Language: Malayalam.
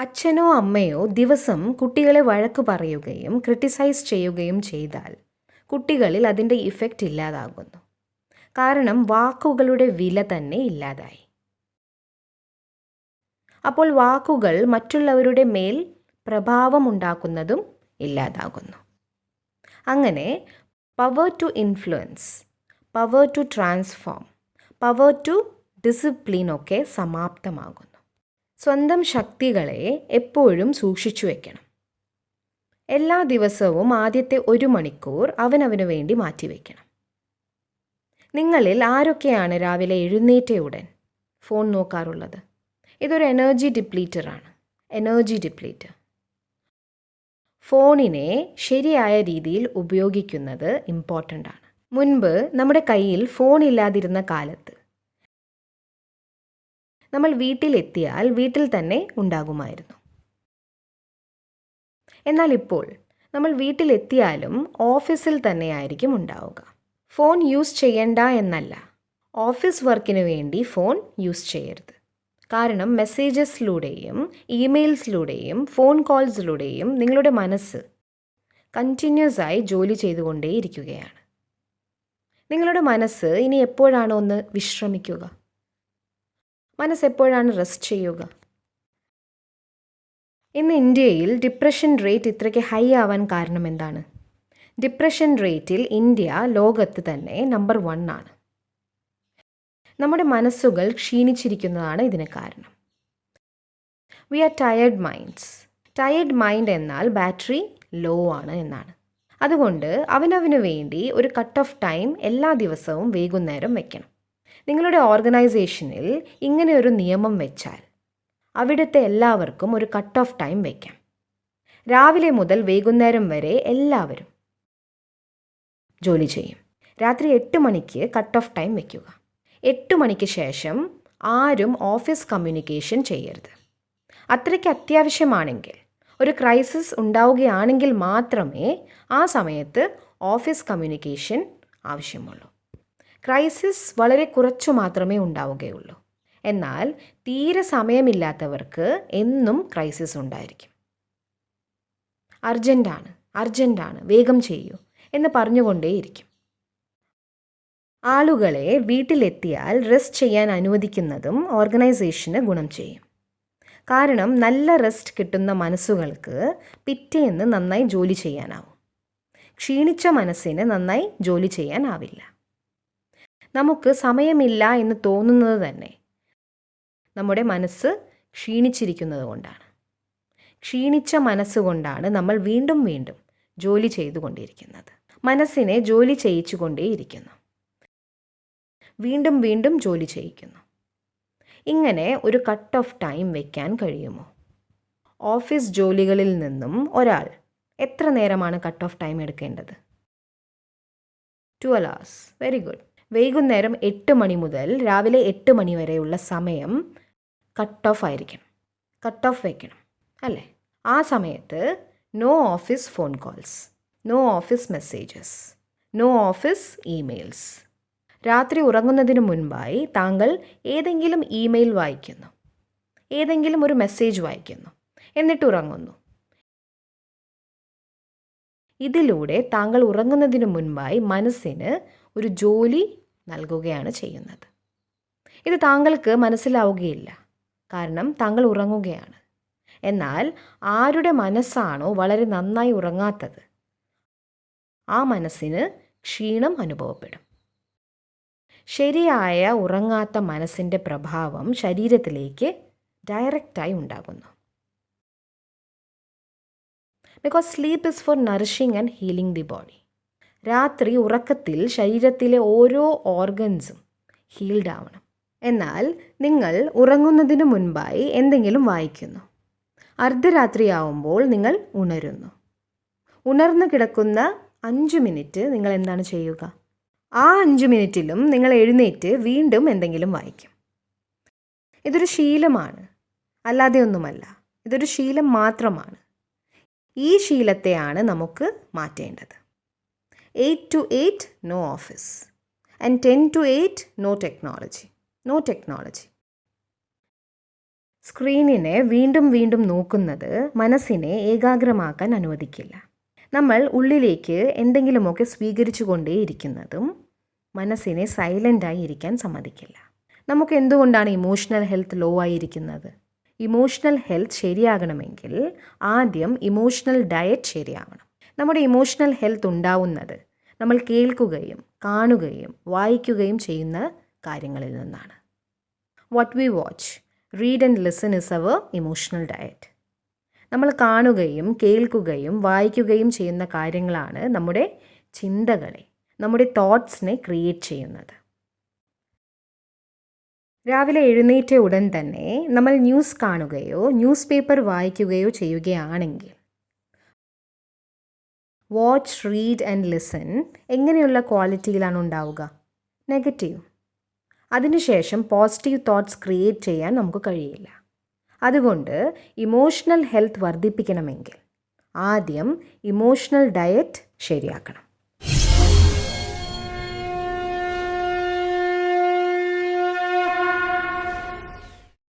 അച്ഛനോ അമ്മയോ ദിവസം കുട്ടികളെ വഴക്ക് പറയുകയും ക്രിട്ടിസൈസ് ചെയ്യുകയും ചെയ്താൽ കുട്ടികളിൽ അതിൻ്റെ ഇഫക്റ്റ് ഇല്ലാതാകുന്നു. കാരണം വാക്കുകളുടെ വില തന്നെ ഇല്ലാതായി. അപ്പോൾ വാക്കുകൾ മറ്റുള്ളവരുടെ മേൽ പ്രഭാവമുണ്ടാക്കുന്നതും ഇല്ലാതാകുന്നു. അങ്ങനെ power to influence, power to transform, power to discipline ഒക്കെ സമാപ്തമാകുന്നു. സ്വന്തം ശക്തികളെ എപ്പോഴും സൂക്ഷിച്ചു വയ്ക്കണം. എല്ലാ ദിവസവും ആദ്യത്തെ 1 മണിക്കൂർ അവനവന് വേണ്ടി മാറ്റിവെക്കണം. നിങ്ങളിൽ ആരൊക്കെയാണ് രാവിലെ എഴുന്നേറ്റ ഉടൻ ഫോൺ നോക്കാറുള്ളത്? ഇതൊരു എനർജി ഡിപ്ലീറ്ററാണ്. എനർജി ഡിപ്ലീറ്റർ. ഫോണിനെ ശരിയായ രീതിയിൽ ഉപയോഗിക്കുന്നത് ഇമ്പോർട്ടൻ്റ് ആണ്. മുൻപ് നമ്മുടെ കയ്യിൽ ഫോൺ ഇല്ലാതിരുന്ന കാലത്ത് നമ്മൾ വീട്ടിലെത്തിയാൽ വീട്ടിൽ തന്നെ ഉണ്ടാകുമായിരുന്നു. എന്നാൽ ഇപ്പോൾ നമ്മൾ വീട്ടിലെത്തിയാലും ഓഫീസിൽ തന്നെയായിരിക്കും ഉണ്ടാവുക. ഫോൺ യൂസ് ചെയ്യണ്ട എന്നല്ല, ഓഫീസ് വർക്കിന് വേണ്ടി ഫോൺ യൂസ് ചെയ്യരുത്. കാരണം മെസ്സേജസിലൂടെയും ഇമെയിൽസിലൂടെയും ഫോൺ കോൾസിലൂടെയും നിങ്ങളുടെ മനസ്സ് കണ്ടിന്യൂസ് ആയി ജോലി ചെയ്തുകൊണ്ടേയിരിക്കുകയാണ്. നിങ്ങളുടെ മനസ്സ് ഇനി എപ്പോഴാണ് ഒന്ന് വിശ്രമിക്കുക? മനസ്സെപ്പോഴാണ് റെസ്റ്റ് ചെയ്യുക? ഇന്ന് ഇന്ത്യയിൽ ഡിപ്രഷൻ റേറ്റ് ഇത്രയ്ക്ക് ഹൈ ആവാൻ കാരണം എന്താണ്? ഡിപ്രഷൻ റേറ്റിൽ ഇന്ത്യ ലോകത്ത് തന്നെ നമ്പർ 1 ആണ്. നമ്മുടെ മനസ്സുകൾ ക്ഷീണിച്ചിരിക്കുന്നതാണ് ഇതിന് കാരണം. We are tired minds. Tired mind എന്നാൽ ബാറ്ററി ലോ ആണ് എന്നാണ്. അതുകൊണ്ട് അവനവന് വേണ്ടി ഒരു കട്ട് ഓഫ് ടൈം എല്ലാ ദിവസവും വൈകുന്നേരം വെക്കണം. നിങ്ങളുടെ ഓർഗനൈസേഷനിൽ ഇങ്ങനെ ഒരു നിയമം വെച്ചാൽ അവിടുത്തെ എല്ലാവർക്കും ഒരു കട്ട് ഓഫ് ടൈം വയ്ക്കാം. രാവിലെ മുതൽ വൈകുന്നേരം വരെ എല്ലാവരും ജോലി ചെയ്യും. രാത്രി 8 മണിക്ക് കട്ട് ഓഫ് ടൈം വയ്ക്കുക. 8 മണിക്ക് ശേഷം ആരും ഓഫീസ് കമ്മ്യൂണിക്കേഷൻ ചെയ്യരുത്. അത്രയ്ക്ക് അത്യാവശ്യമാണെങ്കിൽ, ഒരു ക്രൈസിസ് ഉണ്ടാവുകയാണെങ്കിൽ മാത്രമേ ആ സമയത്ത് ഓഫീസ് കമ്മ്യൂണിക്കേഷൻ ആവശ്യമുള്ളൂ. ക്രൈസിസ് വളരെ കുറച്ചു മാത്രമേ ഉണ്ടാവുകയുള്ളൂ. എന്നാൽ തീരെ സമയമില്ലാത്തവർക്ക് എന്നും ക്രൈസിസ് ഉണ്ടായിരിക്കും. അർജൻറ്റാണ്, വേഗം ചെയ്യൂ എന്ന് പറഞ്ഞുകൊണ്ടേയിരിക്കും. ആളുകളെ വീട്ടിലെത്തിയാൽ റെസ്റ്റ് ചെയ്യാൻ അനുവദിക്കുന്നതും ഓർഗനൈസേഷന് ഗുണം ചെയ്യും. കാരണം നല്ല റെസ്റ്റ് കിട്ടുന്ന മനസ്സുകൾക്ക് പിറ്റേന്ന് നന്നായി ജോലി ചെയ്യാനാവും. ക്ഷീണിച്ച മനസ്സിന് നന്നായി ജോലി ചെയ്യാനാവില്ല. നമുക്ക് സമയമില്ല എന്ന് തോന്നുന്നത് തന്നെ നമ്മുടെ മനസ്സ് ക്ഷീണിച്ചിരിക്കുന്നത് കൊണ്ടാണ്. ക്ഷീണിച്ച മനസ്സുകൊണ്ടാണ് നമ്മൾ വീണ്ടും വീണ്ടും ജോലി ചെയ്തുകൊണ്ടിരിക്കുന്നത്. മനസ്സിനെ ജോലി ചെയ്യിച്ചു കൊണ്ടേയിരിക്കുന്നു. വീണ്ടും വീണ്ടും ജോലി ചെയ്യിക്കുന്നു. ഇങ്ങനെ ഒരു കട്ട് ഓഫ് ടൈം വയ്ക്കാൻ കഴിയുമോ? ഓഫീസ് ജോലികളിൽ നിന്നും ഒരാൾ എത്ര നേരമാണ് കട്ട് ഓഫ് ടൈം എടുക്കേണ്ടത്? 12 hours. Very good. വൈകുന്നേരം 8 മണി മുതൽ രാവിലെ 8 മണി വരെയുള്ള സമയം കട്ട് ഓഫ് ആയിരിക്കണം. കട്ട് ഓഫ് വയ്ക്കണം അല്ലേ? ആ സമയത്ത് no office phone calls, no office messages, no office emails. രാത്രി ഉറങ്ങുന്നതിന് മുൻപായി താങ്കൾ ഏതെങ്കിലും ഇമെയിൽ വായിക്കുന്നു, ഏതെങ്കിലും ഒരു മെസ്സേജ് വായിക്കുന്നു, എന്നിട്ട് ഉറങ്ങുന്നു. ഇതിലൂടെ താങ്കൾ ഉറങ്ങുന്നതിന് മുൻപായി മനസ്സിന് ഒരു ജോലി നൽകുകയാണ് ചെയ്യുന്നത്. ഇത് താങ്കൾക്ക് മനസ്സിലാവുകയില്ല, കാരണം താങ്കൾ ഉറങ്ങുകയാണ്. എന്നാൽ ആരുടെ മനസ്സാണോ വളരെ നന്നായി ഉറങ്ങാത്തത്, ആ മനസ്സിന് ക്ഷീണം അനുഭവപ്പെടും. ശരിയായ ഉറങ്ങാത്ത മനസ്സിൻ്റെ പ്രഭാവം ശരീരത്തിലേക്ക് ഡയറക്റ്റായി ഉണ്ടാകുന്നു. Because sleep is for nourishing and healing the body. രാത്രി ഉറക്കത്തിൽ ശരീരത്തിലെ ഓരോ ഓർഗൻസും ഹീൽഡ് ആവണം. എന്നാൽ നിങ്ങൾ ഉറങ്ങുന്നതിന് മുൻപായി എന്തെങ്കിലും വായിക്കുന്നു. അർദ്ധരാത്രിയാവുമ്പോൾ നിങ്ങൾ ഉണരുന്നു. ഉണർന്നു കിടക്കുന്ന 5 മിനിറ്റ് നിങ്ങൾ എന്താണ് ചെയ്യുക? ആ 5 മിനിറ്റിലും നിങ്ങൾ എഴുന്നേറ്റ് വീണ്ടും എന്തെങ്കിലും വായിക്കും. ഇതൊരു ശീലമാണ്, അല്ലാതെ ഒന്നുമല്ല. ഇതൊരു ശീലം മാത്രമാണ്. ഈ ശീലത്തെയാണ് നമുക്ക് മാറ്റേണ്ടത്. 8 to 8 no office and 10 to 8 no technology. സ്ക്രീനിനെ വീണ്ടും വീണ്ടും നോക്കുന്നത് മനസ്സിനെ ഏകാഗ്രമാക്കാൻ അനുവദിക്കില്ല. നമ്മൾ ഉള്ളിലേക്ക് എന്തെങ്കിലുമൊക്കെ സ്വീകരിച്ചു കൊണ്ടേയിരിക്കുന്നതും മനസ്സിനെ സൈലൻ്റായി ഇരിക്കാൻ സമ്മതിക്കില്ല. നമുക്ക് എന്തുകൊണ്ടാണ് ഇമോഷണൽ ഹെൽത്ത് ലോ ആയിരിക്കുന്നത്? ഇമോഷണൽ ഹെൽത്ത് ശരിയാകണമെങ്കിൽ ആദ്യം ഇമോഷണൽ ഡയറ്റ് ശരിയാവണം. നമ്മുടെ ഇമോഷണൽ ഹെൽത്ത് ഉണ്ടാവുന്നത് നമ്മൾ കേൾക്കുകയും കാണുകയും വായിക്കുകയും ചെയ്യുന്ന കാര്യങ്ങളിൽ നിന്നാണ്. What we watch, read and listen is our emotional diet. നമ്മൾ കാണുകയും കേൾക്കുകയും വായിക്കുകയും ചെയ്യുന്ന കാര്യങ്ങളാണ് നമ്മുടെ ചിന്തകളെ, നമ്മുടെ തോട്ട്സിനെ ക്രിയേറ്റ് ചെയ്യുന്നത്. രാവിലെ എഴുന്നേറ്റ ഉടൻ തന്നെ നമ്മൾ ന്യൂസ് കാണുകയോ ന്യൂസ് പേപ്പർ വായിക്കുകയോ ചെയ്യുകയാണെങ്കിൽ വാച്ച്, റീഡ് ആൻഡ് ലിസൺ എങ്ങനെയുള്ള ക്വാളിറ്റിയിലാണ് ഉണ്ടാവുക? നെഗറ്റീവ്. അതിനുശേഷം പോസിറ്റീവ് തോട്ട്സ് ക്രിയേറ്റ് ചെയ്യാൻ നമുക്ക് കഴിയില്ല. അതുകൊണ്ട് ഇമോഷണൽ ഹെൽത്ത് വർദ്ധിപ്പിക്കണമെങ്കിൽ ആദ്യം ഇമോഷണൽ ഡയറ്റ് ശരിയാക്കണം.